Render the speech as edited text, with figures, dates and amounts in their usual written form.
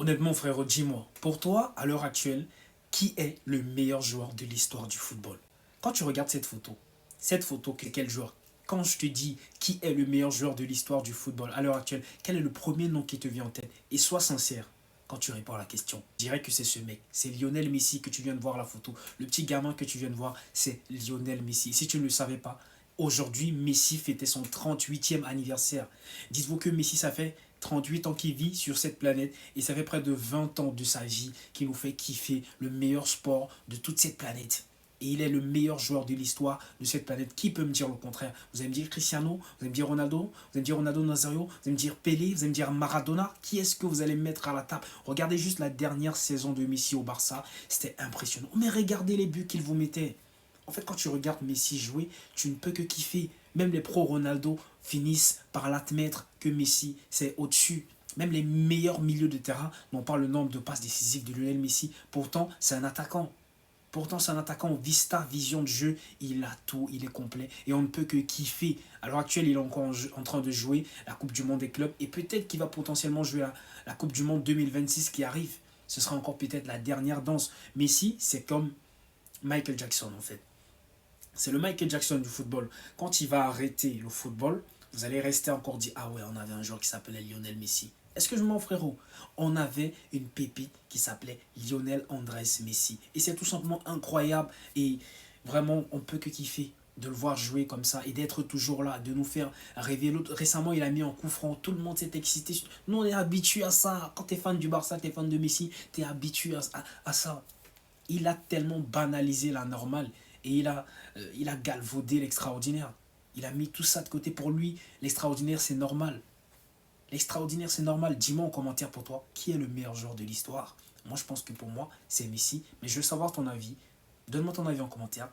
Honnêtement, frérot, dis-moi, pour toi, à l'heure actuelle, qui est le meilleur joueur de l'histoire du football? Quand tu regardes cette photo, quel joueur? Quand je te dis qui est le meilleur joueur de l'histoire du football à l'heure actuelle, quel est le premier nom qui te vient en tête? Et sois sincère quand tu réponds à la question. Je dirais que c'est ce mec, c'est Lionel Messi que tu viens de voir la photo. Le petit gamin que tu viens de voir, c'est Lionel Messi. Si tu ne le savais pas, aujourd'hui, Messi fêtait son 38e anniversaire. Dites-vous que Messi, ça fait 38 ans qu'il vit sur cette planète et ça fait près de 20 ans de sa vie qui nous fait kiffer le meilleur sport de toute cette planète. Et il est le meilleur joueur de l'histoire de cette planète. Qui peut me dire le contraire? Vous allez me dire Cristiano, vous allez me dire Ronaldo, vous allez me dire Ronaldo Nazario, vous allez me dire Pelé, vous allez me dire Maradona. Qui est-ce que vous allez mettre à la table? Regardez juste la dernière saison de Messi au Barça, c'était impressionnant. Mais regardez les buts qu'il vous mettait. En fait, quand tu regardes Messi jouer, tu ne peux que kiffer. Même les pros Ronaldo finissent par l'admettre que Messi, c'est au-dessus. Même les meilleurs milieux de terrain n'ont pas le nombre de passes décisives de Lionel Messi. Pourtant, c'est un attaquant. Pourtant, c'est un attaquant vista, vision de jeu, il a tout, il est complet et on ne peut que kiffer. À l'heure actuelle, il est encore en train de jouer la Coupe du Monde des clubs et peut-être qu'il va potentiellement jouer la Coupe du Monde 2026 qui arrive. Ce sera encore peut-être la dernière danse. Messi, c'est comme Michael Jackson en fait. C'est le Michael Jackson du football. Quand il va arrêter le football, vous allez rester encore dire ah ouais, on avait un joueur qui s'appelait Lionel Messi. Est-ce que je m'en frérot? On avait une pépite qui s'appelait Lionel Andrés Messi. Et c'est tout simplement incroyable. Et vraiment, on peut que kiffer de le voir jouer comme ça et d'être toujours là, de nous faire rêver. Récemment, il a mis un coup franc, tout le monde s'est excité. Nous, on est habitué à ça. Quand tu es fan du Barça, tu es fan de Messi, tu es habitué à ça. Il a tellement banalisé la normale et il a galvaudé l'extraordinaire. Il a mis tout ça de côté pour lui. L'extraordinaire, c'est normal. L'extraordinaire, c'est normal. Dis-moi en commentaire pour toi, qui est le meilleur joueur de l'histoire? Moi, je pense que pour moi, c'est Messi. Mais je veux savoir ton avis. Donne-moi ton avis en commentaire.